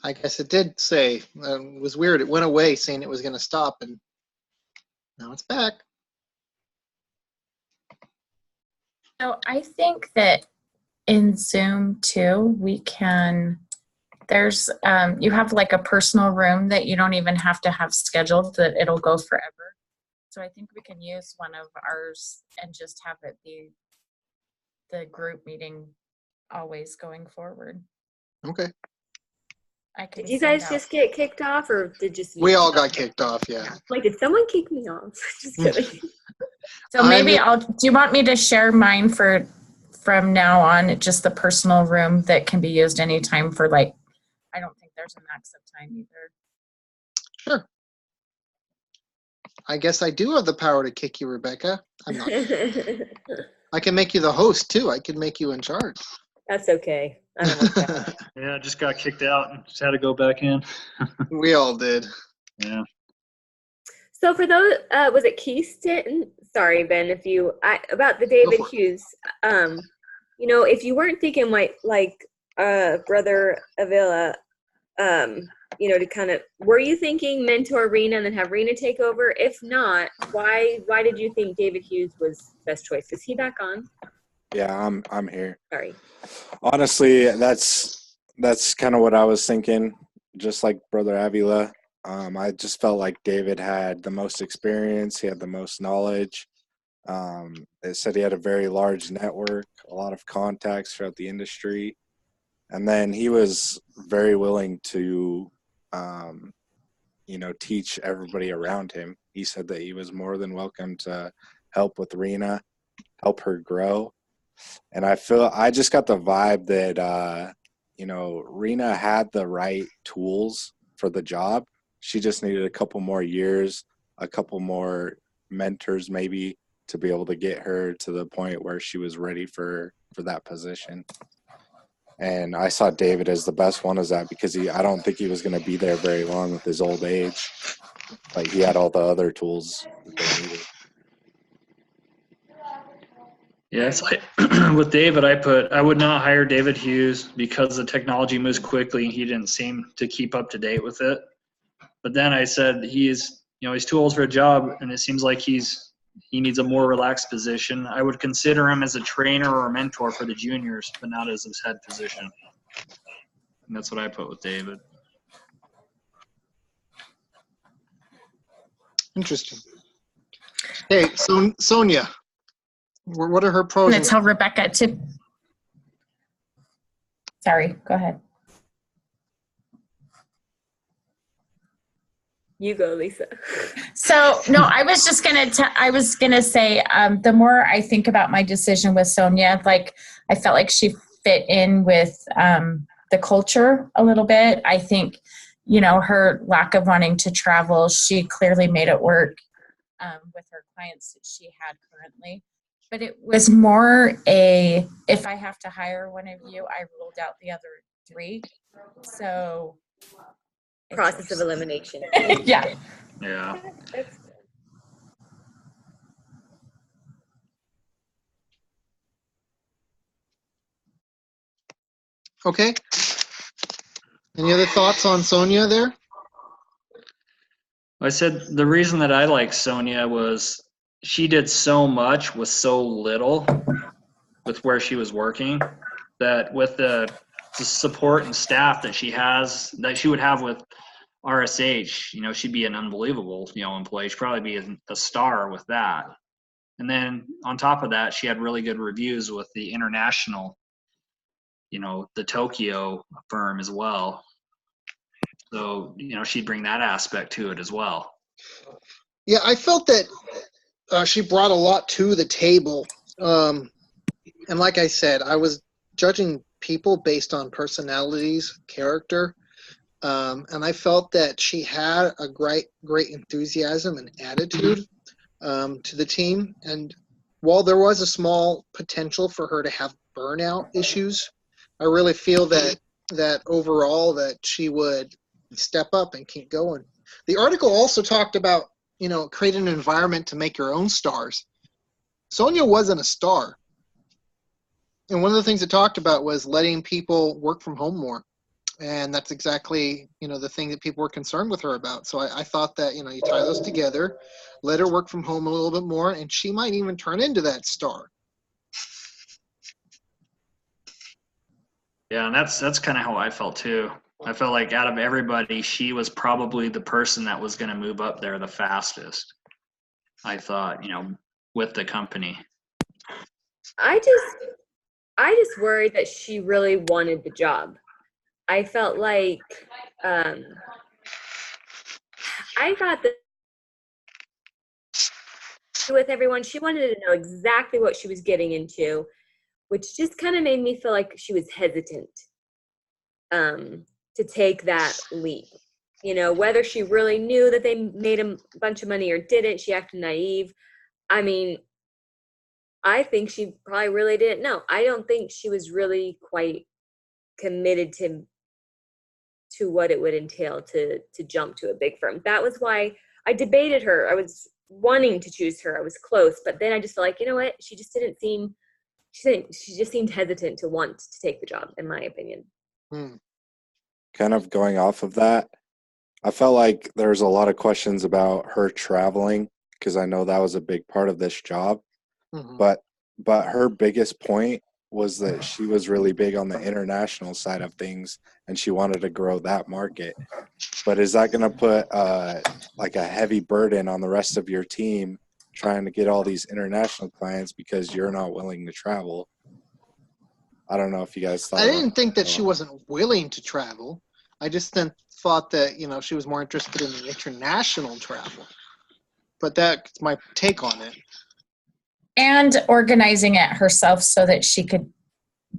I guess it did say. It was weird. It went away saying it was going to stop, and now it's back. So I think that in Zoom too, we can, there's, you have like a personal room that you don't even have to have scheduled, that it'll go forever. So I think we can use one of ours and just have it be the group meeting always going forward. Okay. I can Did you guys just get kicked off, or did just we all got kicked off? Yeah. Like, did someone kick me off? Just kidding. So maybe do you want me to share mine from now on, just the personal room that can be used anytime for, like, I don't think there's a max of time either. Sure. I guess I do have the power to kick you, Rebecca. I'm not. I can make you the host too. I can make you in charge. That's okay. I don't want that. Yeah, I just got kicked out and just had to go back in. We all did. Yeah. So for those, was it Keyston? Sorry, Ben, about the David Hughes, you know, if you weren't thinking like Brother Avila, you know, to kind of, were you thinking mentor Rena and then have Rena take over? If not, why did you think David Hughes was best choice? Is he back on? Yeah, I'm here. Sorry. Honestly, that's kind of what I was thinking. Just like Brother Avila, I just felt like David had the most experience. He had the most knowledge. It said he had a very large network, a lot of contacts throughout the industry, and then he was very willing to, you know, teach everybody around him. He said that he was more than welcome to help with Rena, help her grow. And I just got the vibe that, you know, Rena had the right tools for the job. She just needed a couple more years, a couple more mentors maybe, to be able to get her to the point where she was ready for that position. And I saw David as the best one as that, because I don't think he was going to be there very long with his old age. Like, he had all the other tools that they needed. Yeah, it's like with David, I would not hire David Hughes because the technology moves quickly and he didn't seem to keep up to date with it. But then I said he's too old for a job, and it seems like he needs a more relaxed position. I would consider him as a trainer or a mentor for the juniors, but not as his head position. And that's what I put with David. Interesting. Hey, so Sonia, what are her pros? I'm going to tell Rebecca to. Sorry, go ahead. You go, Lisa. So no, I was just gonna say, the more I think about my decision with Sonia, like, I felt like she fit in with the culture a little bit. I think, you know, her lack of wanting to travel, she clearly made it work with her clients that she had currently. But it was more if I have to hire one of you, I ruled out the other three. So. Process of elimination. Yeah. Yeah. That's good. Okay. Any other thoughts on Sonia there? I said the reason that I like Sonia was she did so much with so little with where she was working, that with the support and staff that she would have with RSH, you know, she'd be an unbelievable, employee. She'd probably be a star with that. And then on top of that, she had really good reviews with the international, the Tokyo firm as well. So, she'd bring that aspect to it as well. Yeah, I felt that she brought a lot to the table. And like I said, I was judging people based on personalities, character. And I felt that she had a great enthusiasm and attitude to the team. And while there was a small potential for her to have burnout issues, I really feel that overall that she would step up and keep going. The article also talked about, create an environment to make your own stars. Sonia wasn't a star. And one of the things it talked about was letting people work from home more. And that's exactly, the thing that people were concerned with her about. So I thought that, you tie those together, let her work from home a little bit more, and she might even turn into that star. Yeah, and that's kind of how I felt too. I felt like out of everybody, she was probably the person that was going to move up there the fastest. I thought, with the company. I just worried that she really wanted the job. I felt like I thought that with everyone, she wanted to know exactly what she was getting into, which just kind of made me feel like she was hesitant to take that leap. Whether she really knew that they made a bunch of money or didn't, she acted naive. I mean, I think she probably really didn't know. I don't think she was really quite committed to what it would entail to jump to a big firm. That was why I debated her. I was wanting to choose her. I was close, but then I just felt like, you know what? She just seemed hesitant to want to take the job, in my opinion. Kind of going off of that, I felt like there's a lot of questions about her traveling, because I know that was a big part of this job. Mm-hmm. But her biggest point was that she was really big on the international side of things, and she wanted to grow that market. But is that going to put like a heavy burden on the rest of your team trying to get all these international clients because you're not willing to travel? I don't know if you guys thought. I didn't think that she wasn't willing to travel. I just then thought that, she was more interested in the international travel. But that's my take on it. And organizing it herself so that she could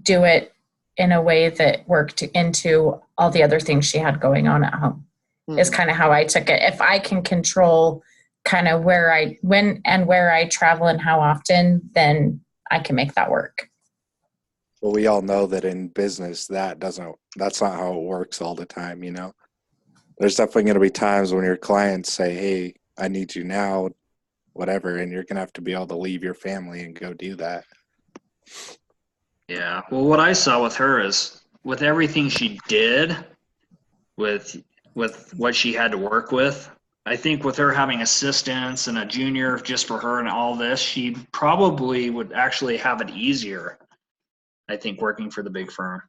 do it in a way that worked into all the other things she had going on at home. Is kind of how I took it. If I can control kind of when and where I travel and how often, then I can make that work. Well, we all know that in business, that's not how it works all the time, There's definitely going to be times when your clients say, hey, I need you now, whatever, and you're going to have to be able to leave your family and go do that. Yeah. Well, what I saw with her is with everything she did, with what she had to work with, I think with her having assistants and a junior just for her and all this, she probably would actually have it easier, I think, working for the big firm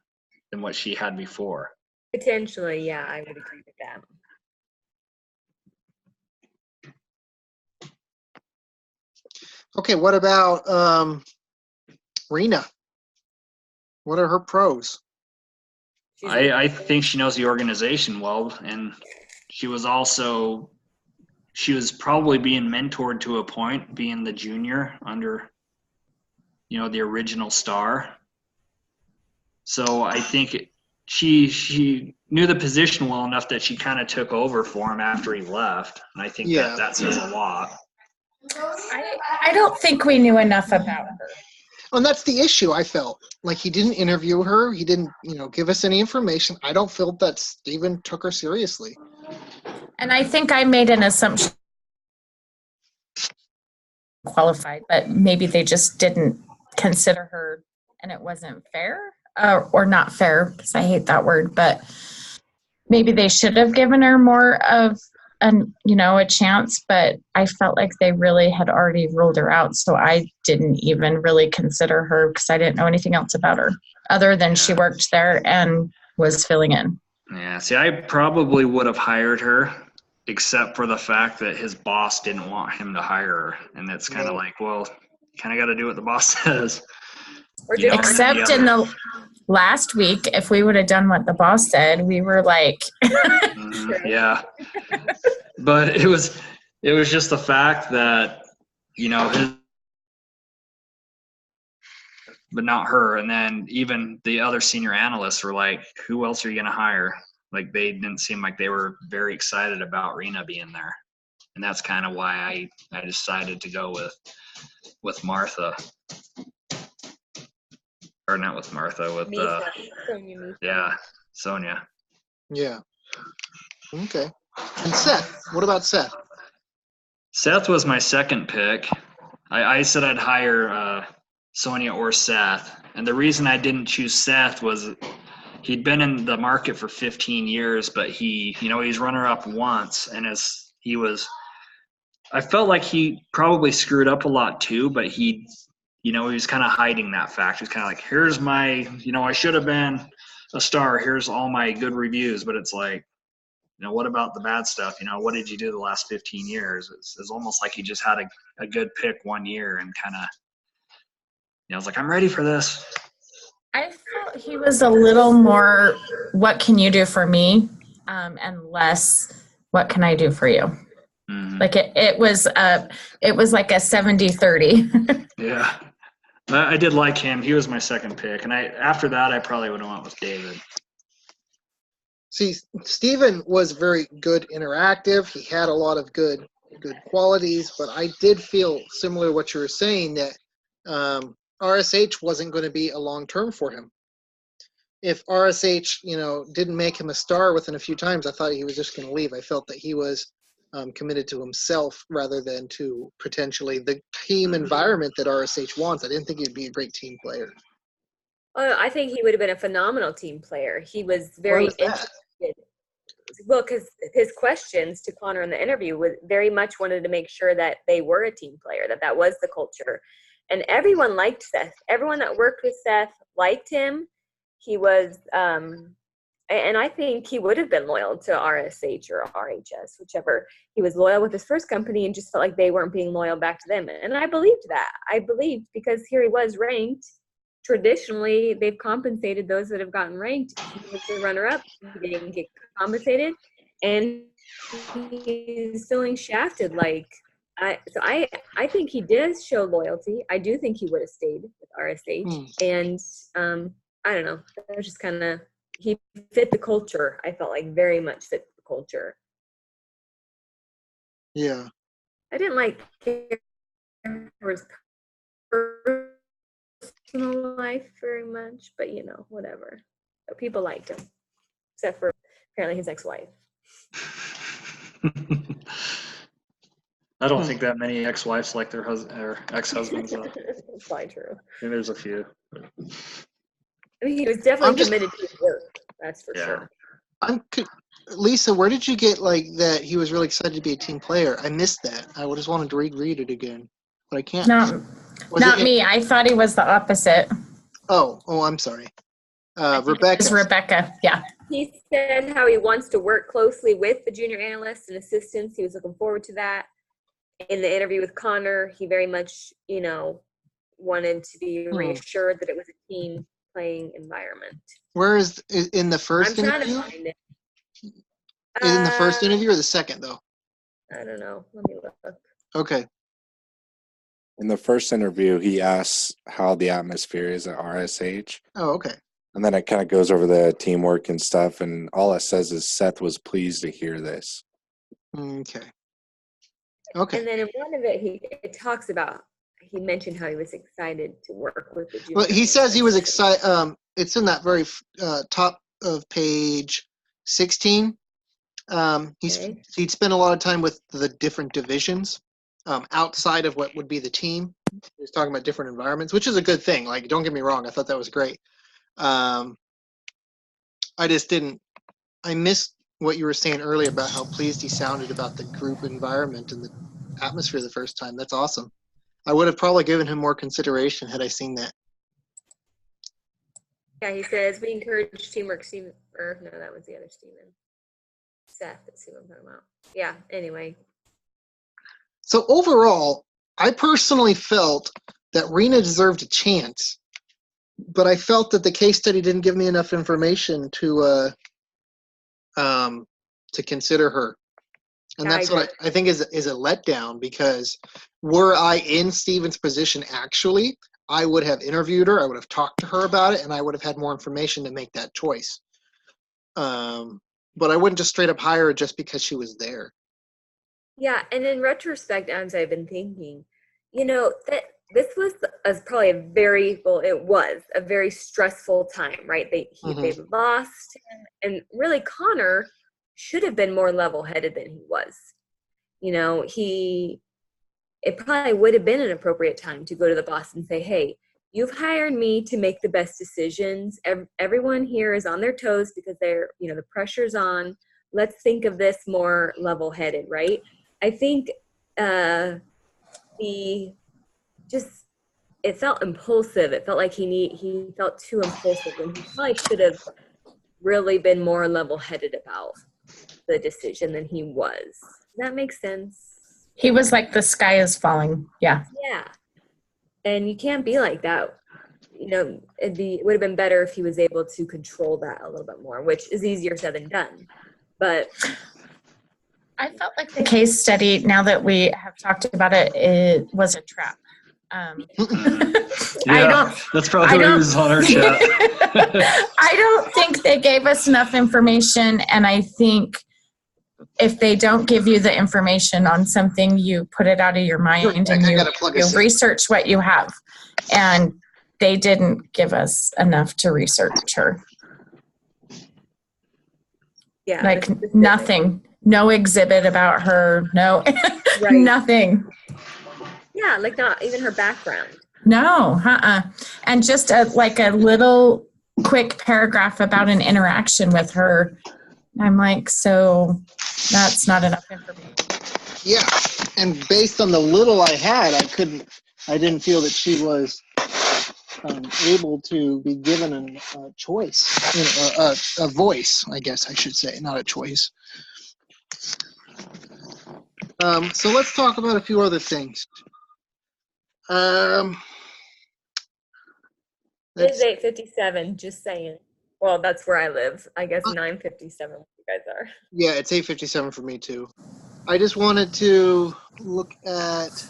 than what she had before. Potentially, yeah, I would agree with that. Okay, what about Rena? What are her pros? I think she knows the organization well, and she was probably being mentored to a point, being the junior under, the original star. So I think she knew the position well enough that she kind of took over for him after he left, and I think that says a lot. I don't think we knew enough about her. And that's the issue. I felt like he didn't interview her. He didn't, give us any information. I don't feel that Steven took her seriously. And I think I made an assumption qualified, but maybe they just didn't consider her, and it wasn't fair, or not fair, because I hate that word, but maybe they should have given her more of a chance, but I felt like they really had already ruled her out, so I didn't even really consider her because I didn't know anything else about her other than she worked there and was filling in. Yeah, see, I probably would have hired her, except for the fact that his boss didn't want him to hire her, and that's kind of like, well, you kind of got to do what the boss says. Except in the last week, if we would have done what the boss said, we were like, yeah. But it was just the fact that, but not her. And then even the other senior analysts were like, who else are you going to hire? Like, they didn't seem like they were very excited about Rena being there. And that's kind of why I decided to go with Martha. Or not with Martha, with Sonia. Yeah. Okay. And Seth, what about Seth? Seth was my second pick. I said I'd hire Sonia or Seth, and the reason I didn't choose Seth was he'd been in the market for 15 years, but he's runner-up once, and I felt like he probably screwed up a lot too, but he was kind of hiding that fact. He was kind of like, here's my, I should have been a star. Here's all my good reviews. But it's like, what about the bad stuff? What did you do the last 15 years? It's almost like he just had a good pick one year and kind of, I was like, I'm ready for this. I felt he was a little more, what can you do for me? And less, what can I do for you? Mm-hmm. Like it was like a 70-30. Yeah. I did like him. He was my second pick. And after that, I probably would have went with David. See, Steven was very good interactive. He had a lot of good qualities, but I did feel similar to what you were saying, that RSH wasn't going to be a long-term for him. If RSH, didn't make him a star within a few times, I thought he was just going to leave. I felt that he was committed to himself rather than to potentially the team environment that RSH wants. I didn't think he'd be a great team player. Oh, I think he would have been a phenomenal team player. He was very interested. Well, because his questions to Connor in the interview was very much wanted to make sure that they were a team player, that was the culture. And everyone liked Seth. Everyone that worked with Seth liked him. He was, and I think he would have been loyal to RSH or RHS, whichever. He was loyal with his first company and just felt like they weren't being loyal back to them. And I believed that. I believed because here he was ranked. Traditionally, they've compensated those that have gotten ranked. He was the runner-up. He didn't get compensated. And he's feeling shafted. I think he does show loyalty. I do think he would have stayed with RSH. And I don't know. That was just kind of, he fit the culture. I felt like very much fit the culture. Yeah. I didn't like his personal life very much, but whatever. But people liked him, except for apparently his ex-wife. I don't think that many ex-wives like their ex-husbands. That's probably true. Maybe there's a few. I mean, he was definitely committed to his work. That's for sure. Lisa, where did you get that he was really excited to be a team player? I missed that. I just wanted to read it again, but I can't. Not me. I thought he was the opposite. Oh, I'm sorry. Rebecca. It's Rebecca, yeah. He said how he wants to work closely with the junior analysts and assistants. He was looking forward to that. In the interview with Connor, he very much, wanted to be reassured that it was a team playing environment. Where is in the first interview? I'm trying to find it. In the first interview or the second, though? I don't know. Let me look. Okay. In the first interview, he asks how the atmosphere is at RSH. Oh, okay. And then it kind of goes over the teamwork and stuff, and all it says is Seth was pleased to hear this. Okay. And then in one of it, it talks about, he mentioned how he was excited to work with the junior. Well, he says he was excited. It's in that very top of page 16. He'd spent a lot of time with the different divisions outside of what would be the team. He was talking about different environments, which is a good thing. Don't get me wrong. I thought that was great. I missed what you were saying earlier about how pleased he sounded about the group environment and the atmosphere the first time. That's awesome. I would have probably given him more consideration had I seen that. Yeah, he says, we encourage teamwork. No, that was the other Steven. Seth, let's see what I'm talking about. Yeah, anyway. So overall, I personally felt that Rena deserved a chance, but I felt that the case study didn't give me enough information to consider her. And that's what I think is a letdown, because were I in Steven's position actually, I would have interviewed her, I would have talked to her about it, and I would have had more information to make that choice. But I wouldn't just straight up hire her just because she was there. Yeah, and in retrospect, as I've been thinking, that this was probably it was a very stressful time, right? They lost him, and really Connor should have been more level-headed than he was. It probably would have been an appropriate time to go to the boss and say, hey, you've hired me to make the best decisions. Everyone here is on their toes because they're, the pressure's on. Let's think of this more level-headed, right? I think it felt impulsive. It felt like he felt too impulsive, and he probably should have really been more level-headed about the decision than he was. Does that make sense? He was like, the sky is falling. Yeah. Yeah. And you can't be like that. It would have been better if he was able to control that a little bit more, which is easier said than done. But I felt like the case study, now that we have talked about it, it was a trap. That's probably what he was on our chat. I don't think they gave us enough information, and I think if they don't give you the information on something, you put it out of your mind and you research what you have. And they didn't give us enough to research her. Yeah, like nothing, no exhibit about her, no, right. Nothing. Yeah, like not even her background. No, and just a little quick paragraph about an interaction with her. I'm like, so that's not enough information. Yeah, and based on the little I had, I didn't feel that she was able to be given a choice, a voice, I guess I should say, not a choice. So let's talk about a few other things. It's 8:57, just saying. Well, that's where I live. I guess 9:57 where you guys are. Yeah, it's 8:57 for me too. I just wanted to look at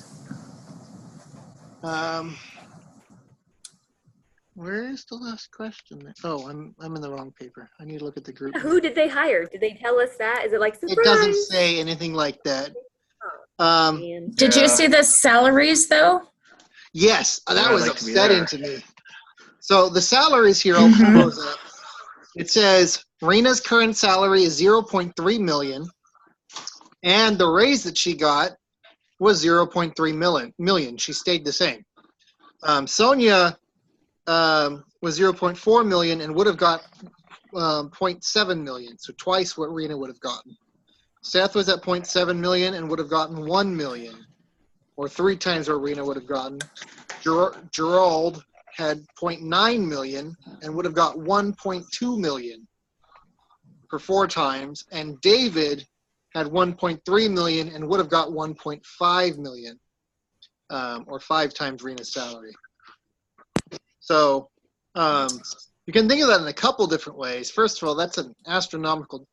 where is the last question? Oh, I'm in the wrong paper. I need to look at the group. Who did they hire? Did they tell us that? Is it like surprise? It doesn't say anything like that. Did you see the salaries though? Yes, that was upsetting to me. So the salaries here, I'll pull those up. It says Rena's current salary is $0.3 million, and the raise that she got was $0.3 million. She stayed the same. Sonia was $0.4 million and would have got $0.7 million, so twice what Rena would have gotten. Seth was at $0.7 million and would have gotten $1 million, or 3 times what Rena would have gotten. Gerald had $0.9 million and would have got $1.2 million for 4 times, and David had $1.3 million and would have got $1.5 million, or 5 times Rena's salary. So you can think of that in a couple different ways. First of all, that's an astronomical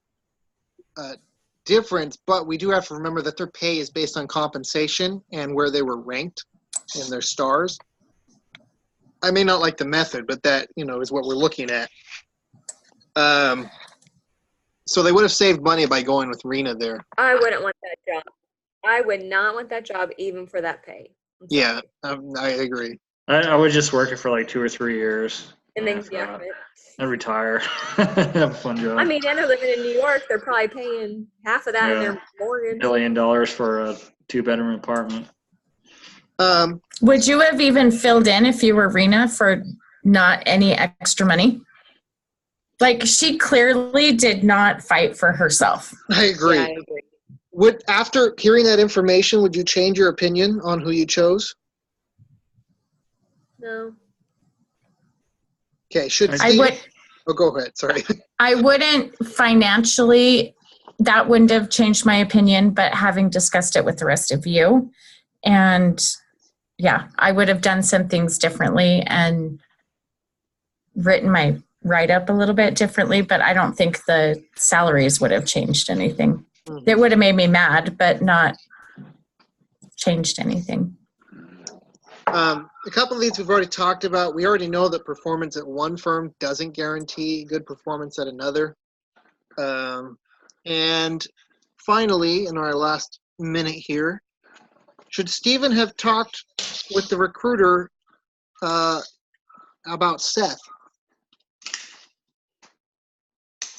difference, but we do have to remember that their pay is based on compensation and where they were ranked in their stars. I may not like the method, but that, is what we're looking at. So they would have saved money by going with Rena there. I wouldn't want that job. I would not want that job even for that pay. Yeah, I agree. I would just work it for like 2 or 3 years. And then and retire. Have a fun job. I mean, I know living in New York, they're probably paying half of that in their mortgage. $1 million for a 2-bedroom apartment. Would you have even filled in if you were Rena for not any extra money? Like, she clearly did not fight for herself. I agree. Yeah, I agree. After hearing that information, would you change your opinion on who you chose? No. Okay, Oh, go ahead. Sorry. I wouldn't financially, that wouldn't have changed my opinion, but having discussed it with the rest of you, and yeah, I would have done some things differently and written my write-up a little bit differently, but I don't think the salaries would have changed anything. Mm-hmm. It would have made me mad, but not changed anything. A couple of these we've already talked about. We already know that performance at one firm doesn't guarantee good performance at another. And finally, in our last minute here, should Stephen have talked with the recruiter about Seth?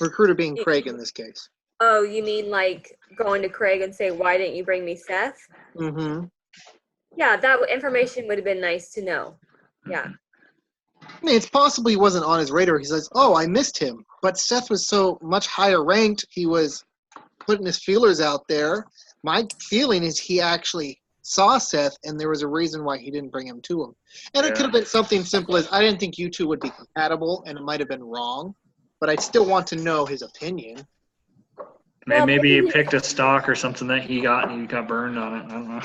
Recruiter being Craig in this case. Oh, you mean like going to Craig and say, why didn't you bring me Seth? Mm-hmm. Yeah, that information would have been nice to know. Yeah. I mean, it's possible he wasn't on his radar. He says, "Oh, I missed him," but Seth was so much higher ranked. He was putting his feelers out there. My feeling is he actually saw Seth, and there was a reason why he didn't bring him to him. And it could have been something simple as, I didn't think you two would be compatible, and it might have been wrong, but I still want to know his opinion. Maybe he picked a stock or something that he got and he got burned on it. I don't know.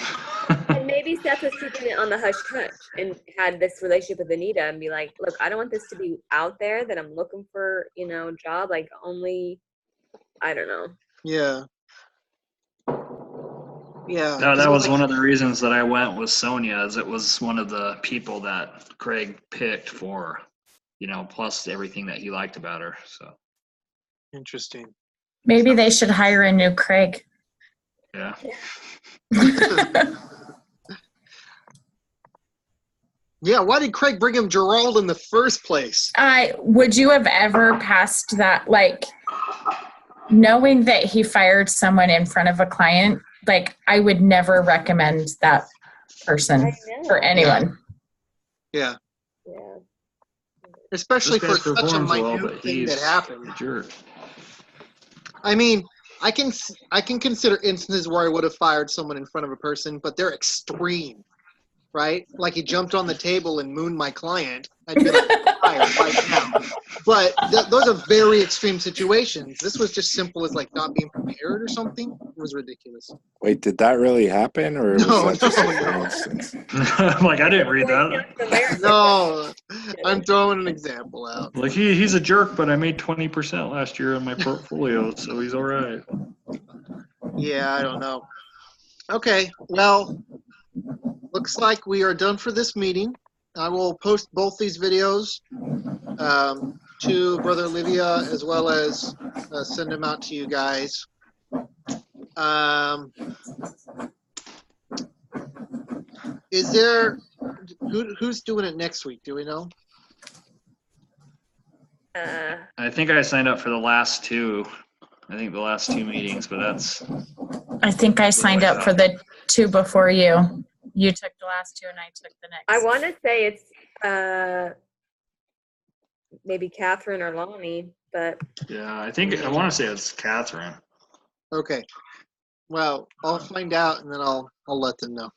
And maybe Seth was keeping it on the hush hush and had this relationship with Anita and be like, look, I don't want this to be out there that I'm looking for, a job. Like, only, I don't know. Yeah. Yeah. No, that was one of the reasons that I went with Sonia, as it was one of the people that Craig picked for, plus everything that he liked about her. So Interesting. Maybe they should hire a new Craig. Yeah. Yeah, why did Craig bring him Gerald in the first place? Would you have ever passed that, like, knowing that he fired someone in front of a client? Like, I would never recommend that person for anyone. Yeah. Yeah. Especially for This guy such a performs well, minute but thing he's that happened. a jerk. I mean, I can consider instances where I would have fired someone in front of a person, but they're extreme, right? Like he jumped on the table and mooned my client. I'd be like, fired right now. But those are very extreme situations. This was just simple as like not being prepared or something. It was ridiculous. Wait, did that really happen, or was that just for instance? I'm like, I didn't read that. No, I'm throwing an example out. Like he's a jerk, but I made 20% last year in my portfolio, so he's all right. Yeah, I don't know. Okay, well, looks like we are done for this meeting. I will post both these videos to Brother Olivia, as well as send them out to you guys. Is there who's doing it next week? Do we know? I think I signed up for the last two. I think the last two meetings, but that's. I think I signed up for the two before you. You took the last two and I took the next. I want to say it's maybe Catherine or Lonnie, but Yeah, I want to say it's Catherine. Okay. Well, I'll find out and then I'll let them know.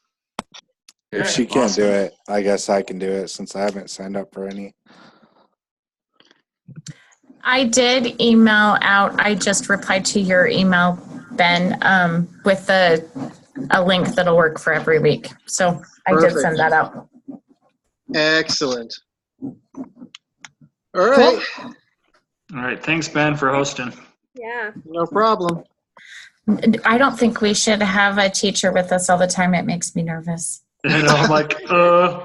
If she can't do it, I guess I can do it since I haven't signed up for any. I did email out. I just replied to your email, Ben, with a link that'll work for every week. So I did send that out. Excellent. All right. Cool. All right. Thanks, Ben, for hosting. yeah. No problem. I don't think we should have a teacher with us all the time. It makes me nervous. And I'm like, I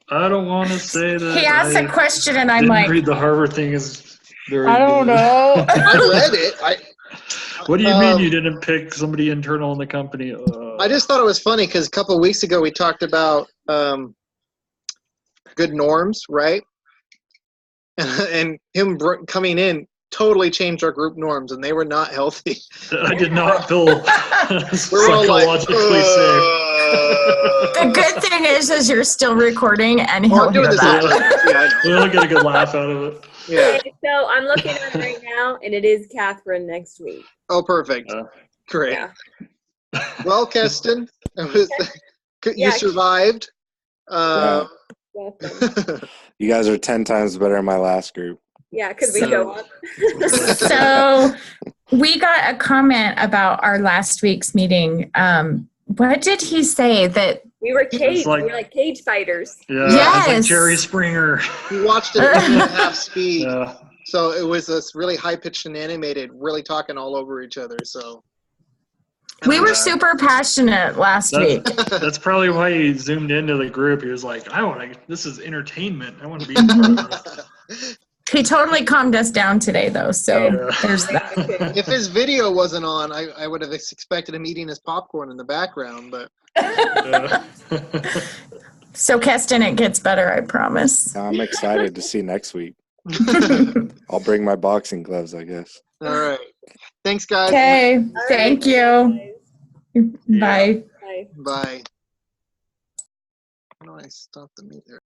don't want to say that. He asked a question and I'm didn't like, read the Harvard thing is very I don't good. know. I read it. What do you mean you didn't pick somebody internal in the company? I just thought it was funny because a couple of weeks ago we talked about good norms, right? And him coming in totally changed our group norms, and they were not healthy. I did not feel We're all like, psychologically safe. The good thing is you're still recording and he'll I'm doing hear this that. yeah, I know. We'll get a good laugh out of it. Yeah. Okay, so I'm looking at it right now, and it is Catherine next week. Oh, perfect. Great. Yeah. Well, Keston, you Yeah. survived. Welcome. You guys are 10 times better than my last group. Yeah, because we show up. So we got a comment about our last week's meeting. What did he say? That We were cage. like- we were like cage fighters. Yeah, Yes. it's like Jerry Springer. He watched it at 1.5 speed. Yeah. So it was this really high-pitched and animated, really talking all over each other. So we were super passionate last week. That's probably why he zoomed into the group. He was like, this is entertainment. I want to be a part of this. He totally calmed us down today, though. So there's that. if his video wasn't on, I would have expected him eating his popcorn in the background. But So, Keston, it gets better, I promise. I'm excited to see next week. I'll bring my boxing gloves, I guess. all right. Thanks, guys. Okay. Thank you. Bye. Bye. Bye. How do I stop the meter?